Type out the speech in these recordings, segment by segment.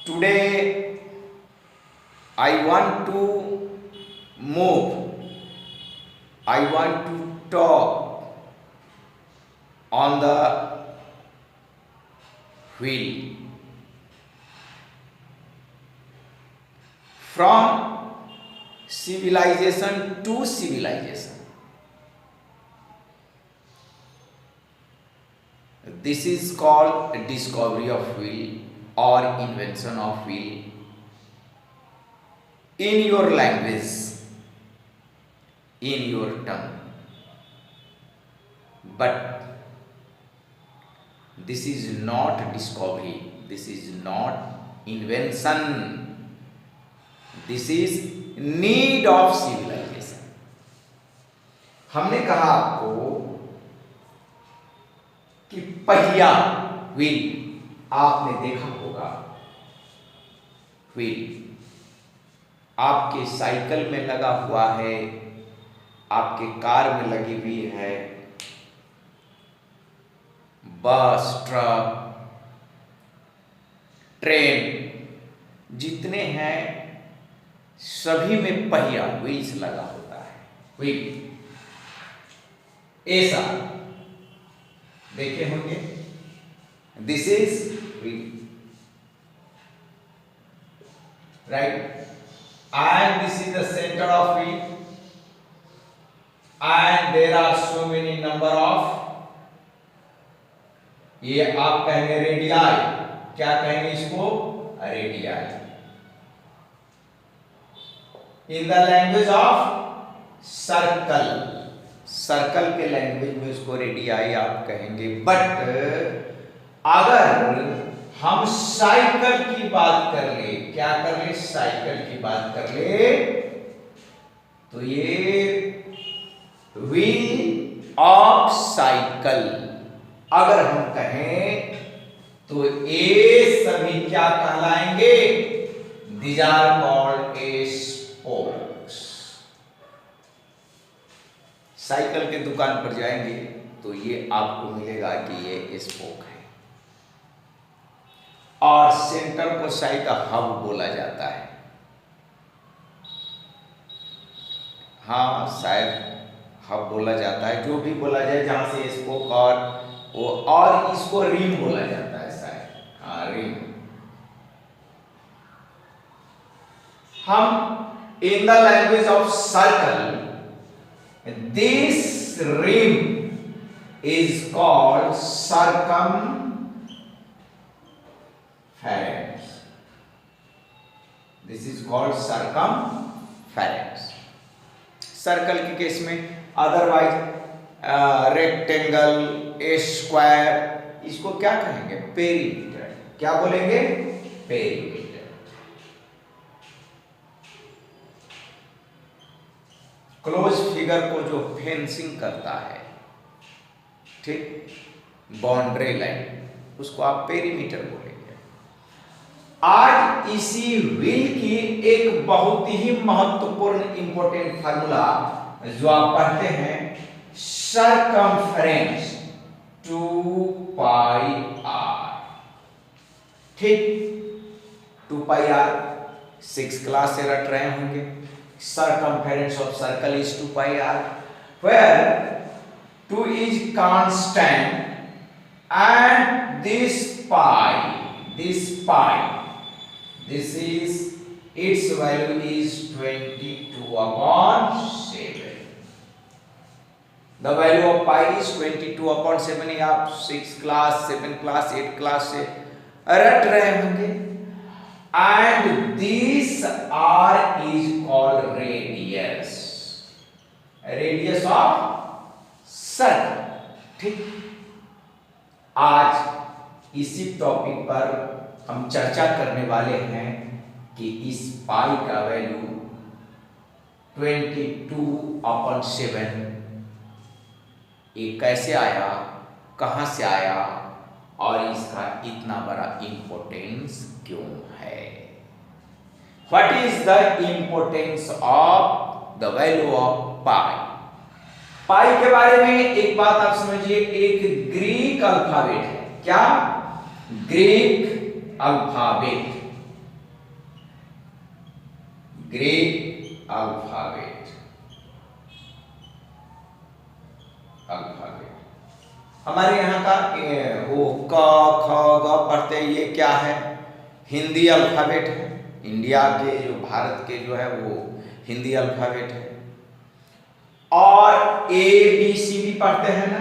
Today I want to move, I want to talk on the wheel. From civilization to civilization. This is called discovery of wheel or invention of wheel in your language, in your tongue. But this is not discovery, this is not invention, this is need of civilization. हमने कहा आपको कि पहिया wheel आपने देखा होगा, wheel आपके cycle में लगा हुआ है, आपके कार में लगी हुई है, बस, ट्रक, ट्रेन जितने हैं सभी में पहिया व्हील्स लगा होता है। व्हील ऐसा देखे होंगे, this is wheel, right, and this is the center of wheel, and there are so many number of, ये आप कहेंगे रेडियाई, क्या कहेंगे इसको, radii. In the language of circle, circle के लैंग्वेज में उसको रेडियाई आप कहेंगे। बट अगर हम साइकिल की बात कर ले, क्या कर ले, साइकिल की बात कर ले, तो ये व्हील ऑफ साइकिल अगर हम कहें तो ये सभी क्या कहलाएंगे, these are called a spokes. Cycle के दुकान पर जाएंगे तो ये आपको मिलेगा कि ये स्पोक है, और सेंटर को शायद हब बोला जाता है। हाँ, शायद हब बोला जाता है, जो भी बोला जाए जहां से स्पोक और इसको रिम बोला जाता है शायद, हाँ रिम। हम in the language of circle this rim is called circumference, this is called circumference. Circle के केस में, अदरवाइज रेक्टेंगल, स्क्वायर, इसको क्या कहेंगे, पेरीमीटर। क्या बोलेंगे, पेरीमीटर। क्लोज फिगर को जो फेंसिंग करता है, ठीक, बाउंड्री लाइन, उसको आप पेरीमीटर बोलेंगे। आज इसी व्हील की एक बहुत ही महत्वपूर्ण इंपॉर्टेंट फार्मूला जो आप पढ़ते हैं, सरकमफेरेंस 2 पाई आर, ठीक, 2 पाई आर 6 क्लास से रट रहे होंगे। Circumference of circle is 2 pi R, where 2 is constant and this is its value is 22/7. The value of pi is 22/7। ये आप 6 क्लास, 7 क्लास, 8 क्लास से रट रहे होंगे। And this r is called radius, radius of circle, ठीक। आज इसी topic पर हम चर्चा करने वाले हैं कि इस पाई का वैल्यू 22/7 ये कैसे आया, कहां से आया, और इसका इतना बड़ा इंपॉर्टेंस क्यों है। What is the importance of the value of pi. Pi के बारे में एक बात आप समझिए, एक ग्रीक अल्फाबेट है। क्या, ग्रीक अल्फाबेट, ग्रीक अल्फाबेट। हमारे यहाँ का वो क ख ग पढ़ते हैं, ये क्या है? हिंदी अल्फाबेट है। इंडिया के जो भारत के जो है वो हिंदी अल्फाबेट है। और ए बी सी भी पढ़ते हैं ना,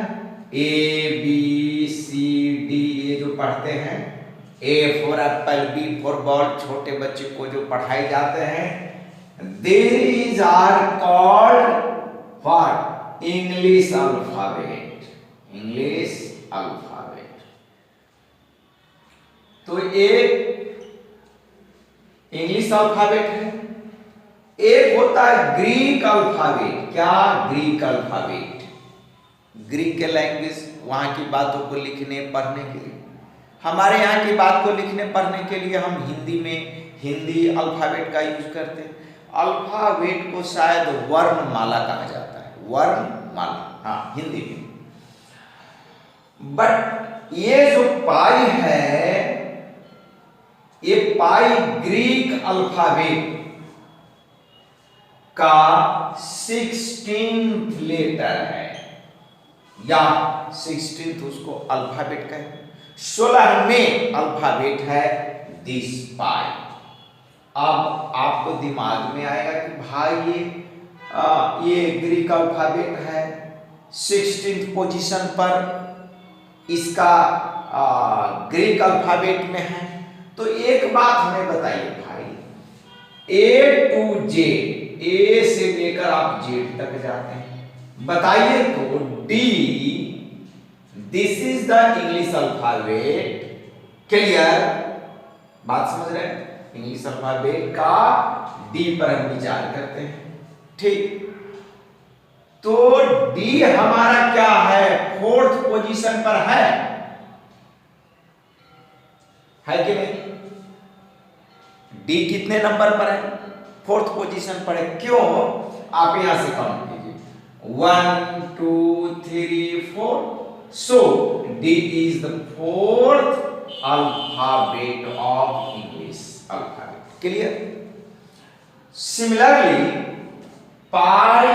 ए बी सी डी ये जो पढ़ते हैं, A for apple, B for ball, छोटे बच्चे को जो पढ़ाए जाते हैं, these are called what? English alphabet. English alphabet. तो एक इंग्लिश अल्फाबेट है, एक होता है ग्रीक अल्फाबेट। क्या? Greek alphabet. ग्रीक के लैंग्वेज, वहां की बातों को लिखने पढ़ने के लिए। हमारे यहाँ की बात को लिखने पढ़ने के लिए हम हिंदी में हिंदी अल्फाबेट का यूज करते हैं। अल्फाबेट को शायद वर्णमाला कहा जाता है, वर्णमाला, हाँ हिंदी में। बट ये जो पाई है, ये पाई ग्रीक अल्फाबेट का 16th लेटर है, या 16th उसको अल्फाबेट कहें। 16वें अल्फाबेट है दिस पाई। अब आपको दिमाग में आएगा कि भाई ये ग्रीक अल्फाबेट है, 16th पोजीशन पर इसका ग्रीक अल्फाबेट में है। तो एक बात हमें बताइए भाई, ए टू जेड, ए से लेकर आप जेड तक जाते हैं, बताइए तो D, this is the English alphabet. Clear? बात समझ रहे हैं? इंग्लिश अल्फाबेट का डी पर हम विचार करते हैं, ठीक। तो डी हमारा क्या है? 4th पोजीशन पर है कि नहीं? डी कितने नंबर पर है? 4th पोजीशन पर है। क्यों? आप यहां से काउंट कीजिए, 1 2 3 4। So D is the 4th alphabet of English alphabet. Clear? Similarly pi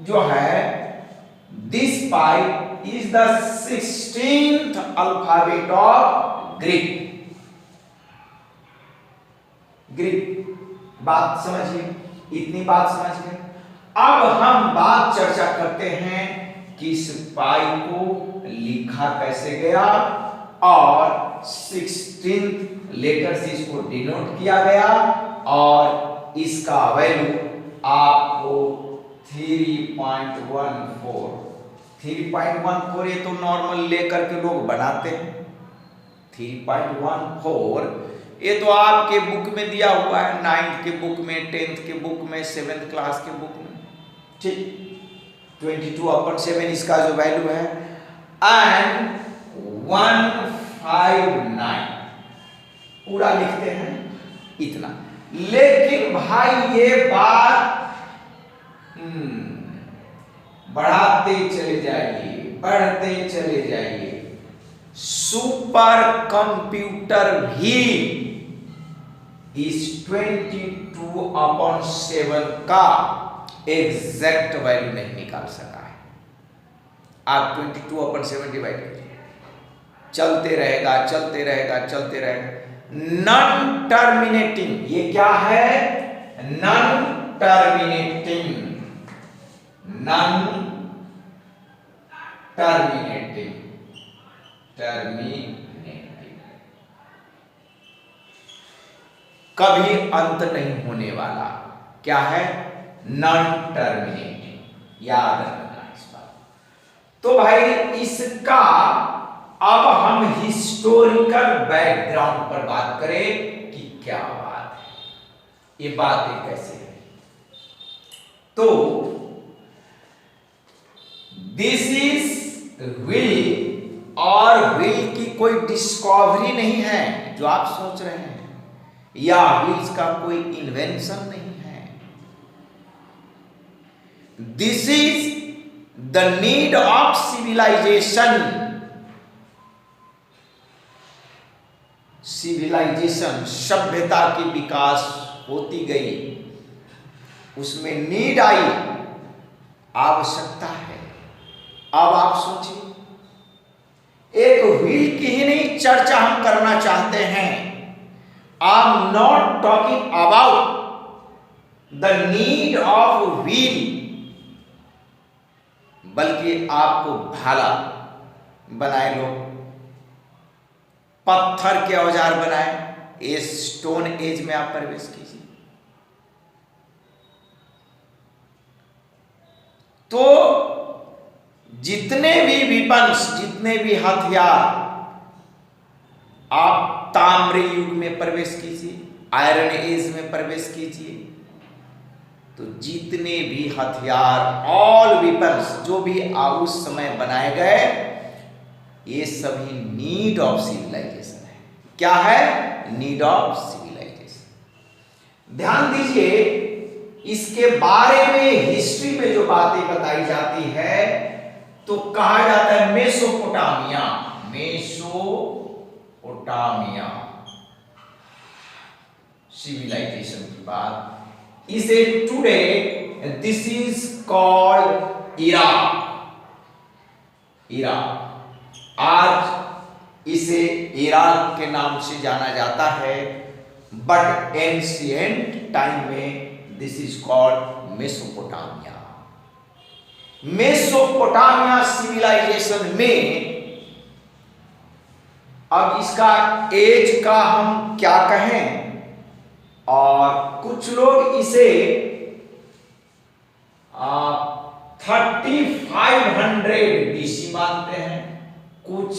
जो है, this pi is the 16th alphabet of Greek. Greek. बात समझिए, इतनी बात समझ गए। अब हम बात चर्चा करते हैं कि इस पाई को लिखा कैसे गया और 16th लेटर से इसको डिनोट किया गया, और इसका वैल्यू आपको 3.14। 3.14 ये तो नॉर्मल लेकर के लोग बनाते हैं। 3.14 ये तो आपके बुक में दिया हुआ है, 9th के बुक में, 10th के बुक में, 7th क्लास के बुक में, ठीक। 22/7 इसका जो वैल्यू है, एंड 159 पूरा लिखते हैं इतना। लेकिन भाई ये बात बढ़ाते चले जाइए, बढ़ते चले जाइए। सुपर कंप्यूटर भी इस 22/7 का एग्जैक्ट वैल्यू नहीं निकाल सका है। आप 22/7 डिवाइड कीजिए, चलते रहेगा, चलते रहेगा, चलते रहेगा। नॉन टर्मिनेटिंग, ये क्या है? नॉन टर्मिनेटिंग, नॉन टर्मिनेटिंग, कभी अंत नहीं होने वाला। क्या है? Non terminating. याद रखना इस बात। तो भाई इसका अब हम हिस्टोरिकल बैकग्राउंड पर बात करें कि क्या बात है, ये बातें कैसे है। तो दिस इज विल, और विल की कोई डिस्कवरी नहीं है जो आप सोच रहे हैं, या विल्स का कोई इन्वेंशन नहीं है। This is the need of civilization. Civilization, सभ्यता की विकास होती गई, उसमें नीड आई, आवश्यकता है। अब आप सोचिए, एक व्हील की ही नहीं चर्चा हम करना चाहते हैं। I am not talking about the need of wheel, बल्कि आपको भाला बनाए लो, पत्थर के औजार बनाए, ये स्टोन एज में आप प्रवेश कीजिए। तो जितने भी विपन्स, जितने भी हथियार, आप ताम्र युग में प्रवेश कीजिए, आयरन एज में प्रवेश कीजिए, तो जितने भी हथियार, ऑल वेपन्स जो भी उस समय बनाए गए, ये सभी नीड ऑफ सिविलाइजेशन है। क्या है? Need of civilization. ध्यान दीजिए, इसके बारे में हिस्ट्री में जो बातें बताई जाती है, तो कहा जाता है मेसोपोटामिया, मेसोपोटामिया सिविलाइजेशन की बात। इसे today this is called Iraq. आज इसे इराक के नाम से जाना जाता है, बट एंशिएंट टाइम में this is called Mesopotamia. Mesopotamia civilisation में अब इसका एज का हम क्या कहें, और कुछ लोग इसे 3500 BC मानते हैं, कुछ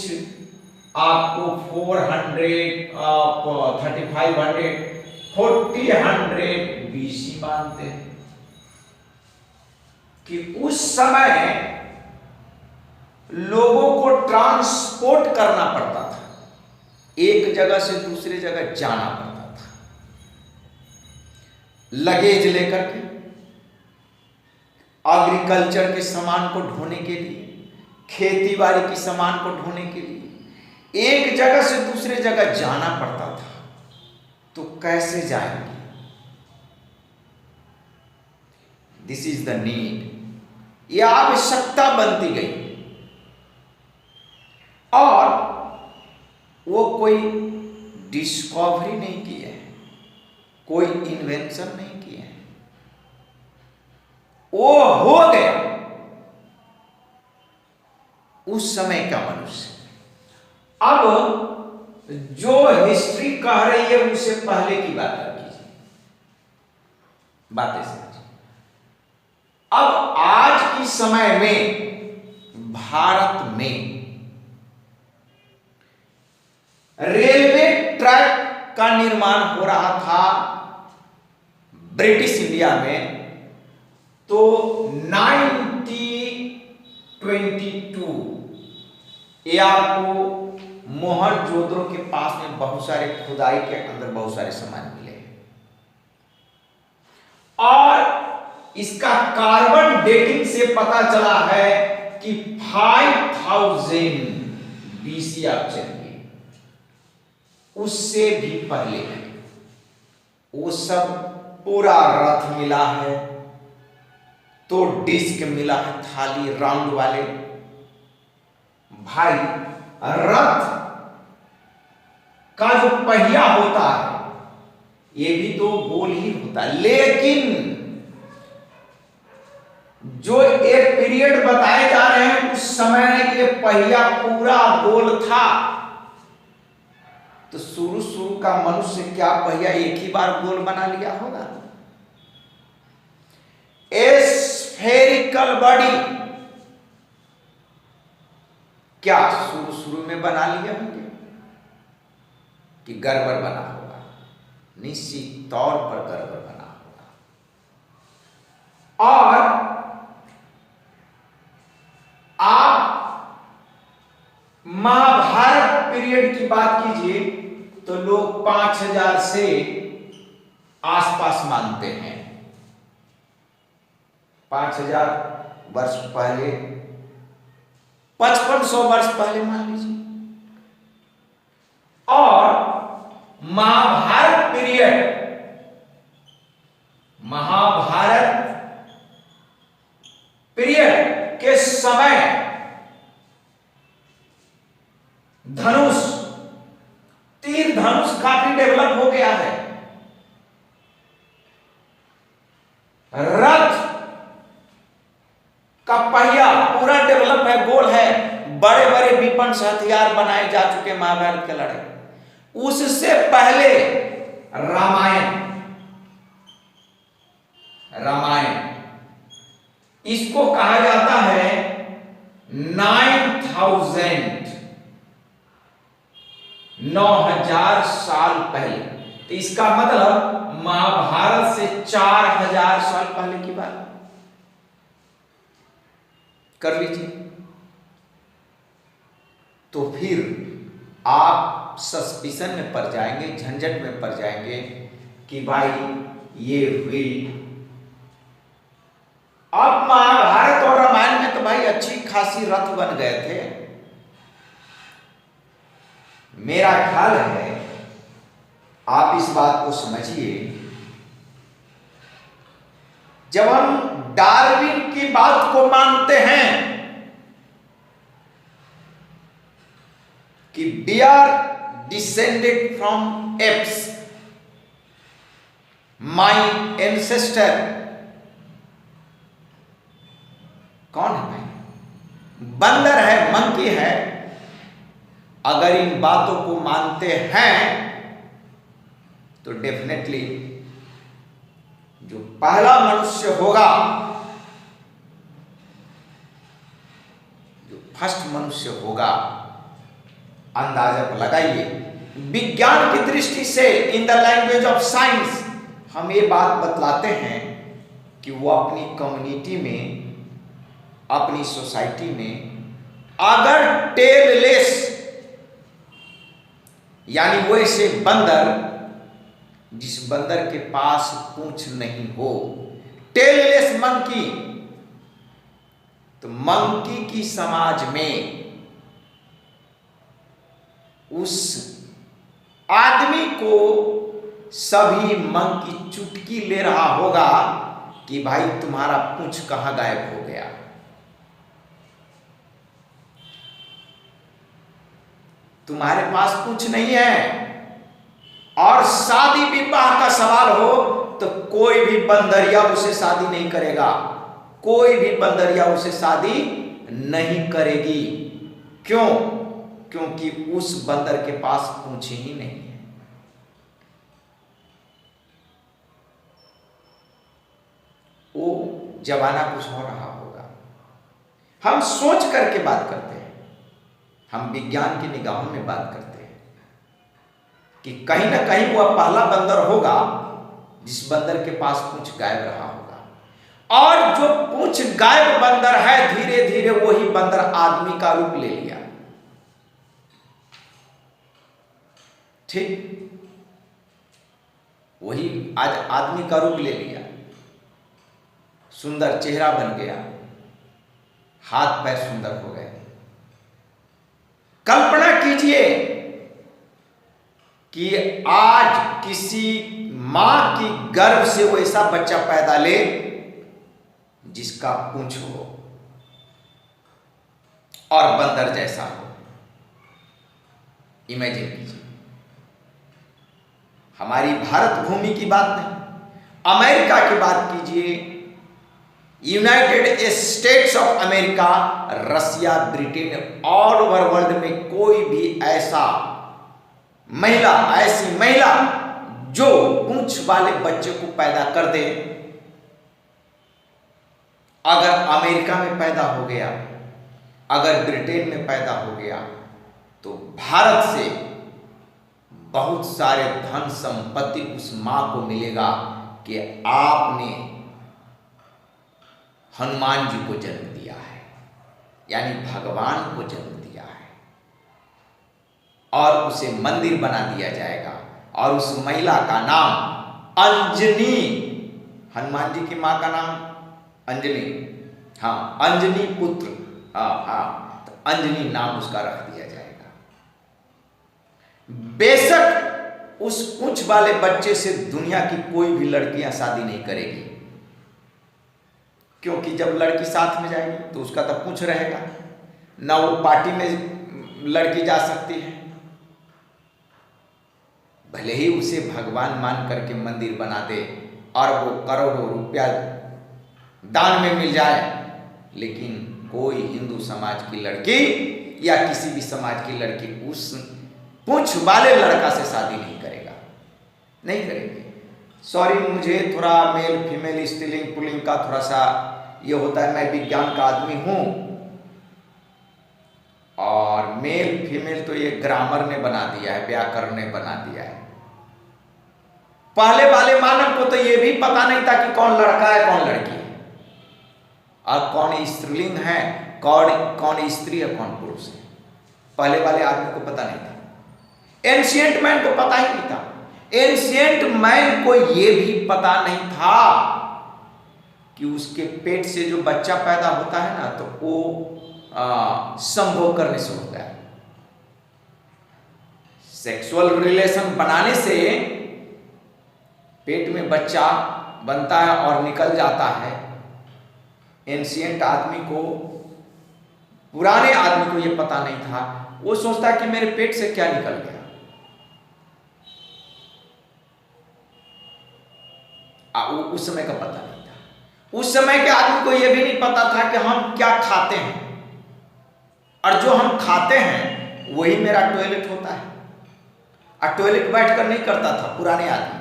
आपको 400, 3500, 4000 BC मानते हैं, कि उस समय लोगों को ट्रांसपोर्ट करना पड़ता था, एक जगह से दूसरे जगह जाना पड़ता था, लगेज लेकर के, एग्रीकल्चर के सामान को ढोने के लिए, खेती बाड़ी की सामान को ढोने के लिए एक जगह से दूसरे जगह जाना पड़ता था। तो कैसे जाएंगे? दिस इज द नीड, यह आवश्यकता बनती गई। और वो कोई डिस्कवरी नहीं की है, कोई इन्वेंशन नहीं किया है, वो हो गया उस समय का मनुष्य। अब जो हिस्ट्री कह रही है उससे पहले की बात कीजिए, बातें समझिए। अब आज के समय में भारत में रेलवे ट्रैक का निर्माण हो रहा था ब्रिटिश इंडिया में, तो 1922 ये आपको मोहनजोदड़ो के पास में बहुत सारे खुदाई के अंदर बहुत सारे सामान मिले, और इसका कार्बन डेटिंग से पता चला है कि 5000 BC आप चलिए, उससे भी पहले है। वो सब पूरा रथ मिला है, तो डिस्क मिला है, थाली राउंड वाले। भाई, रथ का जो पहिया होता है ये भी तो गोल ही होता है, लेकिन जो एक पीरियड बताए जा रहे हैं उस समय ये पहिया पूरा गोल था। तो शुरू का मनुष्य क्या पहिया एक ही बार गोल बना लिया होगा? स्फेरिकल बॉडी क्या शुरू में बना लिया होंगे कि गड़बड़ बना होगा? निश्चित तौर पर गड़बड़ बना होगा। और आप महाभारत पीरियड की बात कीजिए तो लोग 5000 से आसपास मानते हैं। 5000 वर्ष पहले, 5500 वर्ष पहले मान लीजिए। और महाभारत कि धनुष काफी डेवलप हो गया है। रथ का पहिया पूरा डेवलप है, गोल है, बड़े बड़े विपन से हथियार बनाए जा चुके महाभारत के लड़ाई। उससे पहले रामायण इसको कहा जाता है 9,000 साल पहले। तो इसका मतलब महाभारत से 4,000 साल पहले की बात कर लीजिए। तो फिर आप सस्पिशन में पड़ जाएंगे, झंझट में पड़ जाएंगे कि भाई ये हुई। अब महाभारत और रामायण में तो भाई अच्छी खासी रथ बन गए थे। मेरा ख्याल है आप इस बात को समझिए, जब हम डार्विन की बात को मानते हैं कि we are descended from apes, my ancestor कौन है भाई? बंदर है, मंकी है। अगर इन बातों को मानते हैं तो डेफिनेटली जो पहला मनुष्य होगा, जो फर्स्ट मनुष्य होगा, अंदाजा लगाइए। विज्ञान की दृष्टि से इन द लैंग्वेज ऑफ साइंस हम ये बात बतलाते हैं कि वो अपनी कम्युनिटी में, अपनी सोसाइटी में अगर टेललेस यानी वैसे बंदर, जिस बंदर के पास पूंछ नहीं हो, टेललेस मंकी, तो मंकी की समाज में उस आदमी को सभी मंकी चुटकी ले रहा होगा कि भाई तुम्हारा पूंछ कहां गायब हो गया। तुम्हारे पास कुछ नहीं है। और शादी विवाह का सवाल हो तो कोई भी बंदरिया उसे शादी नहीं करेगा, कोई भी बंदरिया उसे शादी नहीं करेगी। क्यों? क्योंकि उस बंदर के पास पूंछ ही नहीं है। वो जमाना कुछ हो रहा होगा। हम सोच करके बात करते हैं, हम विज्ञान की निगाहों में बात करते हैं कि कहीं ना कहीं वह पहला बंदर होगा जिस बंदर के पास पूंछ गायब रहा होगा। और जो पूंछ गायब बंदर है, धीरे धीरे वही बंदर आदमी का रूप ले लिया। ठीक, वही आज आदमी का रूप ले लिया, सुंदर चेहरा बन गया, हाथ पैर सुंदर हो गए। कल्पना कीजिए कि आज किसी मां की गर्भ से वो ऐसा बच्चा पैदा ले जिसका पूंछ हो और बंदर जैसा हो। इमेजिन कीजिए। हमारी भारत भूमि की बात नहीं, अमेरिका की बात कीजिए, United States of America, Russia, Britain, all over world में कोई भी ऐसी महिला जो पूंछ वाले बच्चे को पैदा कर दे, अगर अमेरिका में पैदा हो गया, अगर ब्रिटेन में पैदा हो गया, तो भारत से बहुत सारे धन संपत्ति उस मां को मिलेगा कि आपने हनुमान जी को जन्म दिया है, यानी भगवान को जन्म दिया है। और उसे मंदिर बना दिया जाएगा और उस महिला का नाम अंजनी, हनुमान जी की मां का नाम अंजनी, हाँ अंजनी पुत्र, हाँ तो अंजनी नाम उसका रख दिया जाएगा। बेशक उस पूंछ वाले बच्चे से दुनिया की कोई भी लड़कियां शादी नहीं करेगी, क्योंकि जब लड़की साथ में जाएगी तो उसका तो पूंछ रहेगा ना, वो पार्टी में लड़की जा सकती है, भले ही उसे भगवान मान करके मंदिर बना दे, अरबों करोड़ों रुपया दान में मिल जाए, लेकिन कोई हिंदू समाज की लड़की या किसी भी समाज की लड़की उस पूंछ वाले लड़का से शादी नहीं करेगा, नहीं करेगी। सॉरी, मुझे थोड़ा मेल फीमेल स्त्रीलिंग पुल्लिंग का थोड़ा सा ये होता है, मैं विज्ञान का आदमी हूं, और मेल फीमेल तो ये ग्रामर ने बना दिया है, व्याकरण ने बना दिया है। पहले वाले मानव को तो ये भी पता नहीं था कि कौन लड़का है कौन लड़की है, और कौन स्त्रीलिंग है, कौन स्त्री है कौन पुरुष है। पहले वाले आदमी को पता नहीं था। एंशिएंट मैन को पता ही नहीं था। एंशिएंट मैन को ये भी पता नहीं था कि उसके पेट से जो बच्चा पैदा होता है ना, तो वो संभोग करने से होता है। सेक्सुअल रिलेशन बनाने से पेट में बच्चा बनता है और निकल जाता है। एंशिएंट आदमी को, पुराने आदमी को ये पता नहीं था। वो सोचता है कि मेरे पेट से क्या निकल गया। उस समय का पता नहीं था। उस समय के आदमी को यह भी नहीं पता था कि हम क्या खाते हैं, और जो हम खाते हैं वही मेरा टॉयलेट होता है। और टॉयलेट बैठ कर नहीं करता था पुराने आदमी,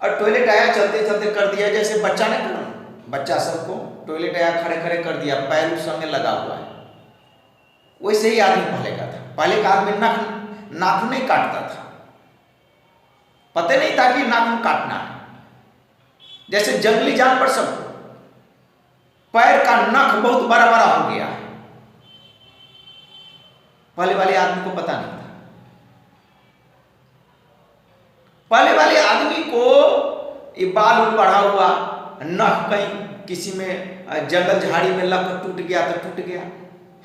और टॉयलेट आया चलते चलते कर दिया, जैसे बच्चा ने करा, बच्चा सबको टॉयलेट आया खड़े खड़े कर दिया, पैर उस समय लगा हुआ है। वैसे ही आदमी पहले का था। पहले का आदमी नाखून नहीं काटता था, पता नहीं था कि नाखून काटना है। जैसे जंगली जानवर सबको पैर का नख बहुत बड़ा बड़ा हो गया है, पहले वाले आदमी को पता नहीं था। पहले वाले आदमी को ये बाल बढ़ा हुआ, नख कहीं किसी में जंगल झाड़ी में लग टूट गया तो टूट गया,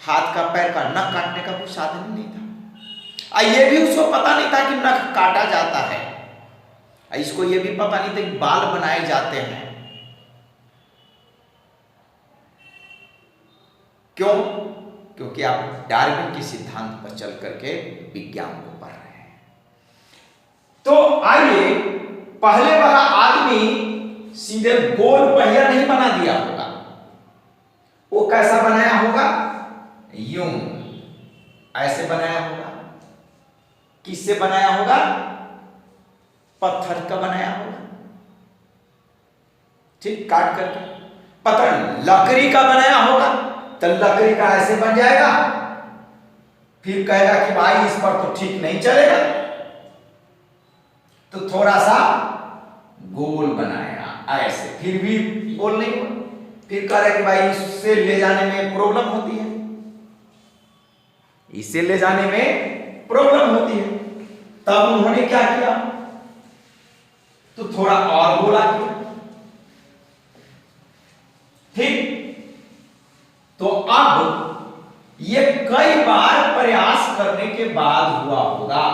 हाथ का पैर का नख काटने का कोई साधन नहीं था। ये भी उसको पता नहीं था कि नख काटा जाता है। इसको ये भी पता नहीं था कि बाल बनाए जाते हैं। क्यों? क्योंकि आप डार्विन के सिद्धांत पर चल करके विज्ञान को पढ़ रहे हैं। तो आइए, पहले वाला आदमी सीधे गोल पहिया नहीं बना दिया होगा। वो कैसा बनाया होगा? यूं, ऐसे बनाया होगा। किससे बनाया होगा? पत्थर का बनाया होगा, ठीक, काट करके। पत्थर लकड़ी का बनाया होगा तो लकड़ी का ऐसे बन जाएगा। फिर कहेगा कि भाई इस पर तो ठीक नहीं चलेगा, तो थोड़ा सा गोल बनाया ऐसे, फिर भी गोल नहीं हुआ। फिर कह रहे कि भाई इससे ले जाने में प्रॉब्लम होती है, इसे ले जाने में प्रॉब्लम होती है। तब उन्होंने क्या किया? तो थोड़ा और गोला किया, ठीक। तो अब ये कई बार प्रयास करने के बाद हुआ होगा,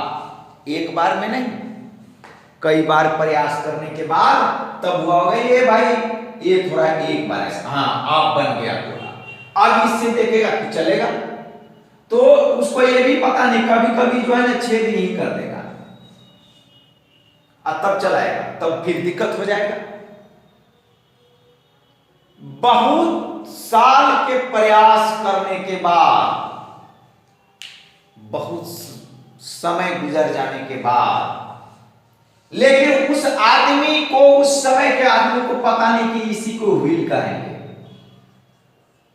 एक बार में नहीं, कई बार प्रयास करने के बाद तब हुआ होगा। ये भाई ये थोड़ा एक बार ऐसा, हाँ अब बन गया गोला। अब इससे देखेगा कि चलेगा, तो उसको ये भी पता नहीं, कभी कभी जो है ना छेद ही कर देगा, तब चलाएगा, तब फिर दिक्कत हो जाएगा। बहुत साल के प्रयास करने के बाद, बहुत समय गुजर जाने के बाद, लेकिन उस आदमी को, उस समय के आदमी को पता नहीं कि इसी को व्हील कहेंगे,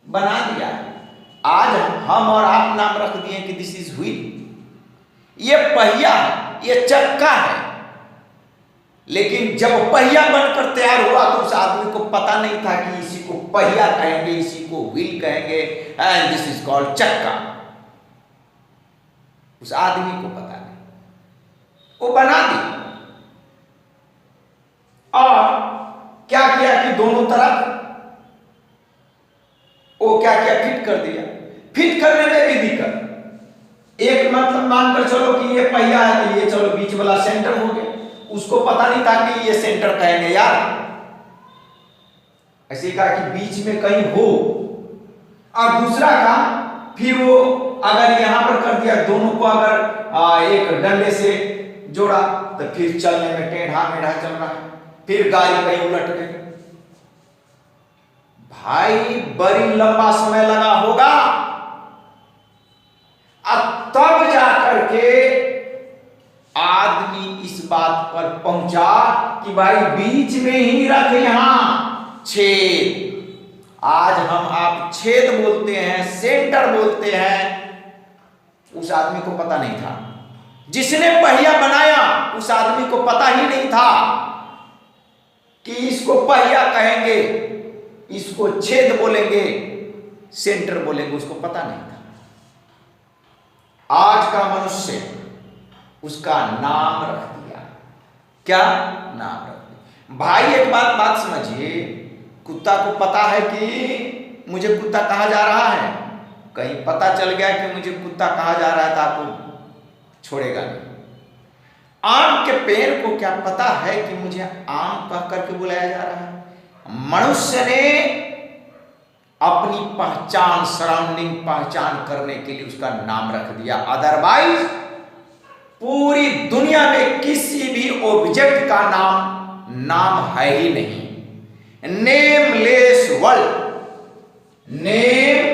बना दिया। आज हम और आप नाम रख दिए कि दिस इज व्हील। ये पहिया है, ये चक्का है। लेकिन जब पहिया बनकर तैयार हुआ तो उस आदमी को पता नहीं था कि इसी को पहिया कहेंगे, इसी को व्हील कहेंगे, एंड दिस इज कॉल्ड चक्का। उस आदमी को पता नहीं, वो बना दी। और क्या किया कि दोनों तरफ वो क्या किया, फिट कर दिया। फिट करने में भी दिक्कत, एक मतलब मानकर चलो कि ये पहिया है तो ये चलो बीच वाला सेंटर हो गया, उसको पता नहीं था कि ये सेंटर कहेंगे यार, ऐसे कहा कि बीच में कहीं हो। और दूसरा काम, फिर वो अगर यहां पर कर दिया, दोनों को अगर एक डंडे से जोड़ा तो फिर चलने में टेढ़ा मेढ़ा चल रहा है, फिर गाड़ी कहीं उलट गई। भाई बड़ी लंबा समय लगा होगा, अब तब जाकर के आदमी इस बात पर पहुंचा कि भाई बीच में ही रख यहां छेद। आज हम आप छेद बोलते हैं, सेंटर बोलते हैं। उस आदमी को पता नहीं था, जिसने पहिया बनाया उस आदमी को पता ही नहीं था कि इसको पहिया कहेंगे, इसको छेद बोलेंगे, सेंटर बोलेंगे, उसको पता नहीं था। आज का मनुष्य उसका नाम रख दिया। क्या नाम रख दिया? भाई एक बात समझिए, कुत्ता को पता है कि मुझे कुत्ता कहा जा रहा है। कहीं पता चल गया कि मुझे कुत्ता कहा जा रहा है तो आपको छोड़ेगा नहीं। आम के पेड़ को क्या पता है कि मुझे आम कह करके बुलाया जा रहा है? मनुष्य ने अपनी पहचान, सराउंडिंग पहचान करने के लिए उसका नाम रख दिया। अदरवाइज पूरी दुनिया में किसी भी ऑब्जेक्ट का नाम है ही नहीं। नेमलेस वर्ल्ड, नेमलेस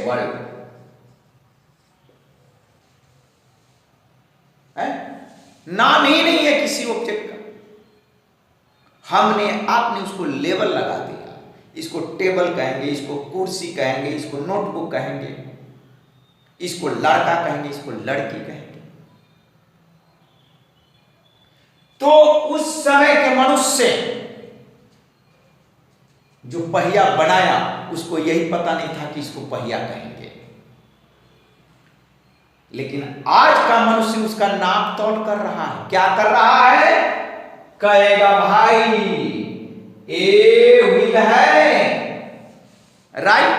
वर्ल्ड है, नाम ही नहीं है किसी ऑब्जेक्ट का। आपने उसको लेबल लगा दिया। इसको टेबल कहेंगे, इसको कुर्सी कहेंगे, इसको नोटबुक कहेंगे, इसको लड़का कहेंगे, इसको लड़की कहेंगे। तो उस समय के मनुष्य जो पहिया बनाया उसको यही पता नहीं था कि इसको पहिया कहेंगे। लेकिन आज का मनुष्य उसका नाप तोल कर रहा है। क्या कर रहा है? कहेगा भाई ए व्हील है, राइट,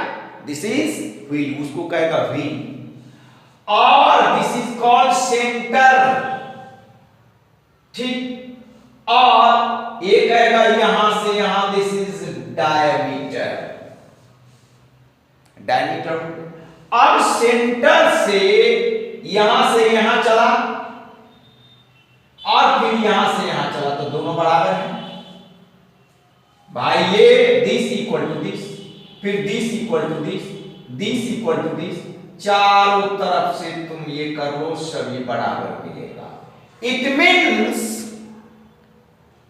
दिस इज व्हील, उसको कहेगा व्हील। और दिस इज कॉल्ड सेंटर, ठीक। और ये कहेगा यहां से यहां, दिस इज डायमीटर, डायमीटर। अब सेंटर से यहां चला और फिर यहां से यहां चला तो दोनों बराबर हैं भाई। ये दिस इक्वल टू दिस, फिर this equal to this, this equal to this, चारों तरफ से तुम ये कर लो, सभी बराबर मिलेगा। इट मीन्स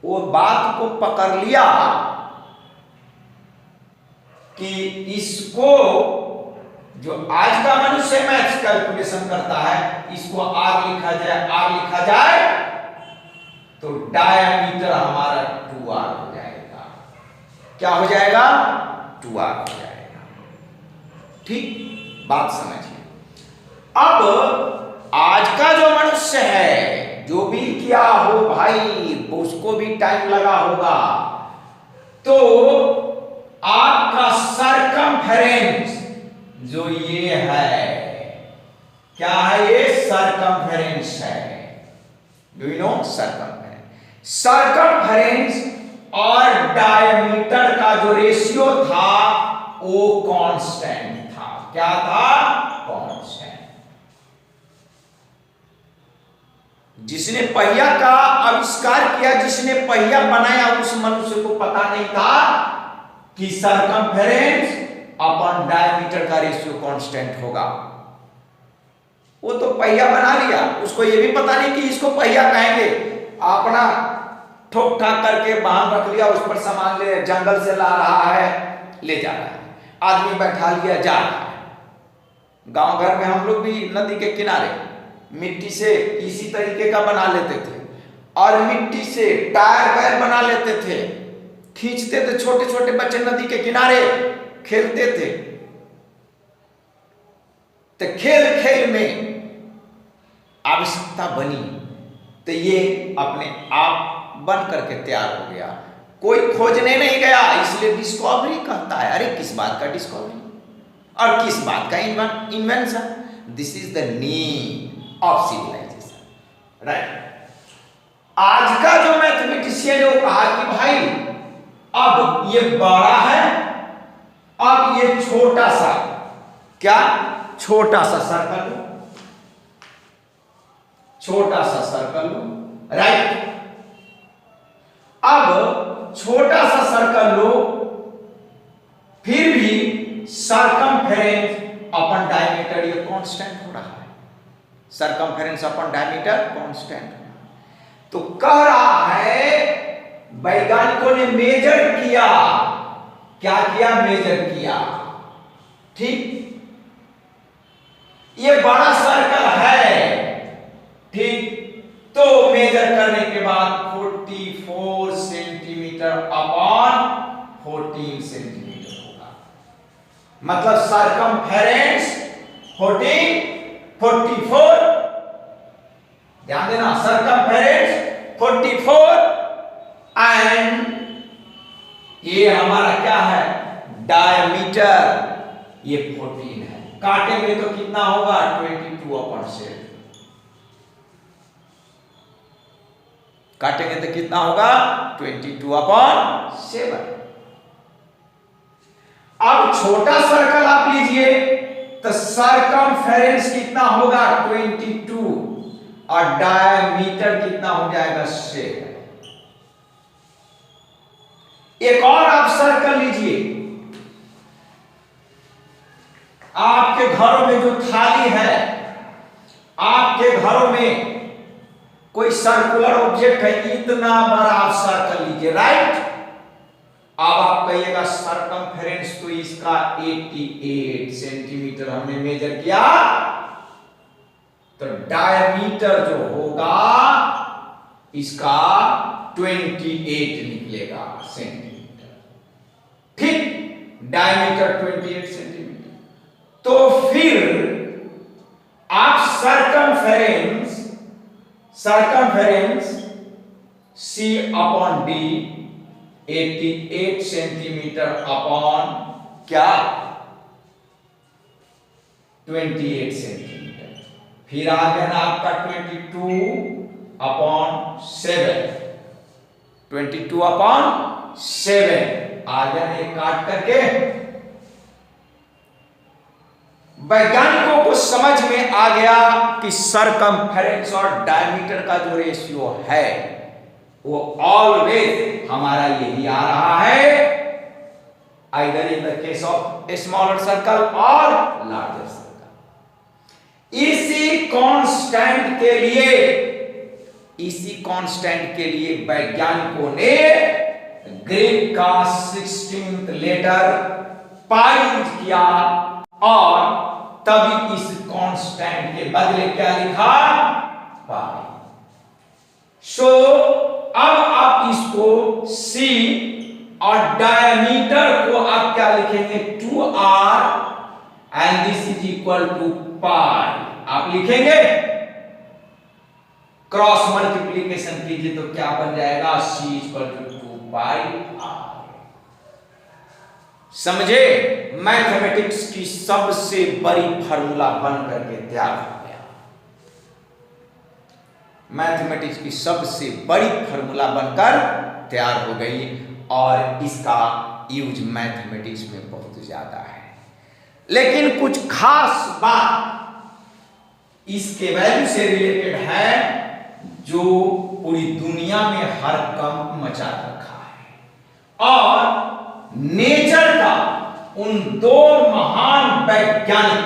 वो बात को पकड़ लिया कि इसको जो आज का मनुष्य मैथ्स कैलकुलेशन करता है, इसको आर लिखा जाए तो डायमीटर हमारा 2r हो जाएगा। क्या हो जाएगा? 2r हो जाएगा। ठीक, बात समझिए। अब आज का जो मनुष्य है, जो भी किया हो भाई, उसको भी टाइम लगा होगा, तो आपका सरकमफेरेंस जो ये है, क्या है? ये सरकमफेरेंस है। Do you know circumference? Circumference और डायमीटर का जो रेशियो था वो कांस्टेंट था। क्या था? कांस्टेंट। जिसने पहिया का आविष्कार किया, जिसने पहिया बनाया, उस मनुष्य को पता नहीं था कि सरकमफेरेंस अपॉन डायमीटर का रेशियो कांस्टेंट होगा। वो तो पहिया बना लिया, उसको ये भी पता नहीं कि इसको पहिया कहेंगे। अपना ठोक ठाक करके बांध रख लिया, उस पर सामान ले, जंगल से ला रहा है, ले जा रहा है, आदमी बैठा लिया, जा रहा है। गांव घर में हम लोग भी नदी के किनारे मिट्टी से इसी तरीके का बना लेते थे, और मिट्टी से टायर बैल बना लेते थे, खींचते थे। छोटे छोटे बच्चे नदी के किनारे खेलते थे। तो खेल खेल में आवश्यकता बनी, तो ये अपने आप बन करके तैयार हो गया। कोई खोजने नहीं गया, इसलिए डिस्कवरी कहता है। अरे किस बात का डिस्कवरी और किस बात का invention? This is the need of civilisation, right. आज का जो मैथमेटिशियन ने कहा कि भाई अब ये बड़ा है, अब ये छोटा सा, क्या छोटा सा सर्कल छोटा सा सर्कल लो, राइट। अब छोटा सा सर्कल लो, फिर भी सरकमफेरेंस अपन डायमीटर ये कांस्टेंट हो रहा है, सरकमफेरेंस अपन डायमीटर कांस्टेंट। तो कह रहा है वैज्ञानिकों ने मेजर किया, क्या किया, मेजर किया, ठीक। ये बड़ा सर्कल है, ठीक। तो मेजर करने के बाद 44 सेंटीमीटर अपॉन 14 सेंटीमीटर होगा, मतलब सरकमफेरेंस 44, ध्यान देना, सरकमफेरेंस 44 एंड ये हमारा क्या है, डायमीटर ये 14 है। काटेंगे तो कितना होगा, 22/7। काटेंगे तो कितना होगा, 22/7। अब छोटा सर्कल आप लीजिए तो सरकमफेरेंस कितना होगा, 22 और डायमीटर कितना हो जाएगा, 7। एक और आप सर्कल लीजिए, आपके घरों में जो थाली है, आपके घरों में कोई सर्कुलर ऑब्जेक्ट है, इतना बड़ा आप सर्कल लीजिए, राइट। अब आप कहिएगा सरकमफेरेंस तो इसका 88 सेंटीमीटर हमने मेजर किया, तो डायमीटर जो होगा इसका 28 निकलेगा सेंटीमीटर, ठीक। Diameter 28 centimetre. तो फिर आप सरकमफेरेंस C/D 88 सेंटीमीटर अपॉन क्या, 28 सेंटीमीटर। फिर आ गया ना आपका 22/7, 22/7 आ गया ना, काट करके। वैज्ञानिकों को समझ में आ गया कि सरकमफेरेंस और डायमीटर का जो रेशियो है वो ऑलवेज हमारा यही आ रहा है, either in the case of smaller circle और लार्जर सर्कल। इसी कांस्टेंट के लिए वैज्ञानिकों ने ग्रीक का 16th लेटर पाई यूज किया और तभी इस कांस्टेंट के बदले क्या लिखा, पाई। सो अब आप इसको C और डायमीटर को आप क्या लिखेंगे, 2r and this is equal to pi आप लिखेंगे। क्रॉस मल्टीप्लीकेशन कीजिए तो क्या बन जाएगा, C इक्वल टू 2πr। समझे, मैथमेटिक्स की सबसे बड़ी फार्मूला बन करके तैयार हो गया। मैथमेटिक्स की सबसे बड़ी फार्मूला बनकर तैयार हो गई और इसका यूज मैथमेटिक्स में बहुत ज्यादा है। लेकिन कुछ खास बात इसके वैल्यू से रिलेटेड है जो पूरी दुनिया में हर कंप मचा रखा है, और नेचर का उन दो महान वैज्ञानिक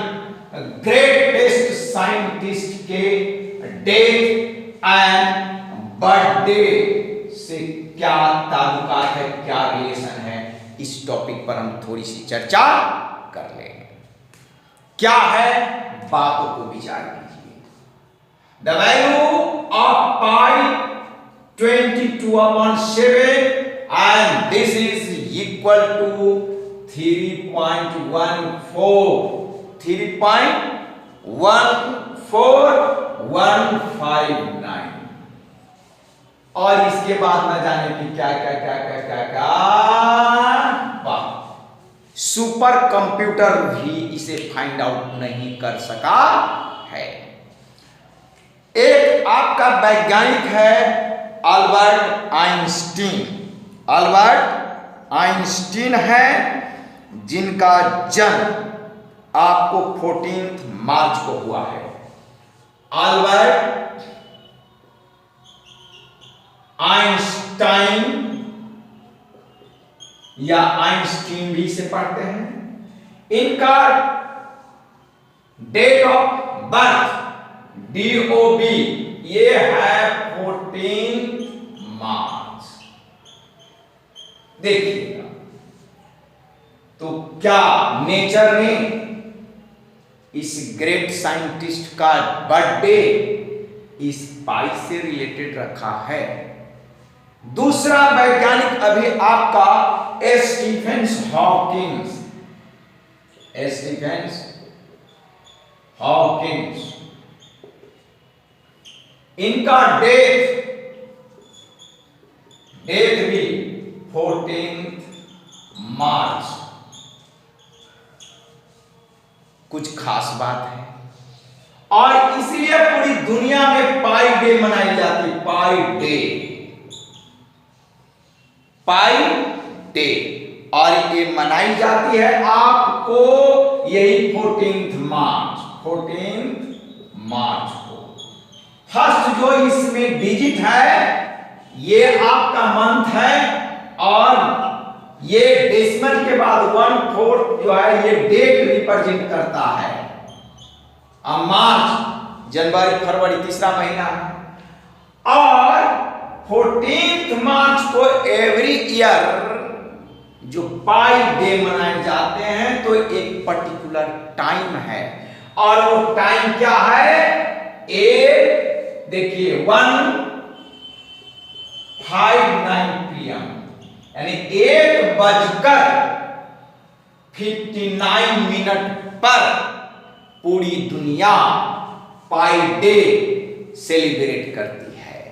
ग्रेटेस्ट साइंटिस्ट के डेथ एंड बर्थडे से क्या ताल्लुकात है, क्या रिलेशन है, इस टॉपिक पर हम थोड़ी सी चर्चा कर लेंगे। क्या है, बातों को विचार कीजिए। The value of pi 22/7 and this is equal to 3.14159 और इसके बाद न जाने की क्या क्या क्या क्या क्या क्या बात। सुपर कंप्यूटर भी इसे फाइंड आउट नहीं कर सका है। एक आपका वैज्ञानिक है अल्बर्ट आइंस्टीन है, जिनका जन्म आपको 14 मार्च को हुआ है। अल्बर्ट या आइंस्टीन भी इसे पढ़ते हैं। इनका डेट ऑफ बर्थ DOB ये है 14 मार्च। देखिएगा तो क्या नेचर ने इस ग्रेट साइंटिस्ट का बर्थडे इस पाई से रिलेटेड रखा है। दूसरा वैज्ञानिक अभी आपका स्टीफेंस हॉकिंस इनका डेथ भी 14 मार्च। कुछ खास बात है और इसलिए पूरी दुनिया में पाई डे मनाई जाती। पाई डे और ये मनाई जाती है आपको यही 14 मार्च को। फर्स्ट जो इसमें डिजिट है ये आपका मंथ है और ये डेसिमल के बाद 1/4 जो है ये डेट रिप्रेजेंट करता है। अब मार्च, जनवरी, फरवरी तीसरा महीना है और 14 मार्च को एवरी ईयर जो पाई डे मनाए जाते हैं तो एक पर्टिकुलर टाइम है और वो टाइम क्या है? देखिए 1:59 PM यानी 1:59 पर पूरी दुनिया पाई डे सेलिब्रेट करती है।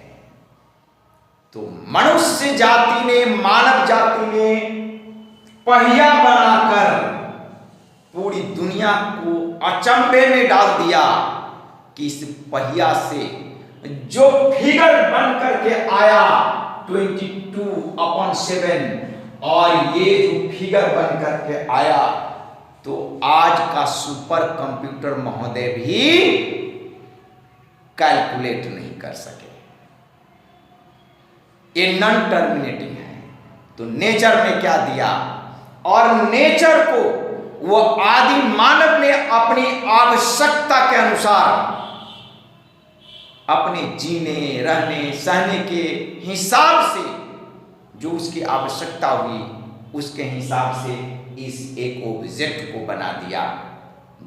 तो मनुष्य जाति ने, मानव जाति ने पहिया बनाकर पूरी दुनिया को अचंभे में डाल दिया कि इस पहिया से जो फिगर बन करके आया 22/7 और ये जो फिगर बन करके आया तो आज का सुपर कंप्यूटर महोदय भी कैलकुलेट नहीं कर सके। ये नॉन टर्मिनेटिंग है। तो नेचर में क्या दिया और नेचर को वो आदि मानव ने अपनी आवश्यकता के अनुसार अपने जीने, रहने, सहने के हिसाब से जो उसकी आवश्यकता हुई उसके हिसाब से इस एक ऑब्जेक्ट को बना दिया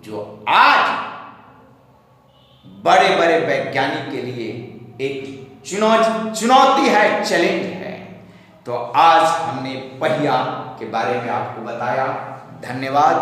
जो आज बड़े बड़े वैज्ञानिक के लिए एक चुनौती है, चैलेंज है। तो आज हमने पहिया के बारे में आपको बताया। धन्यवाद।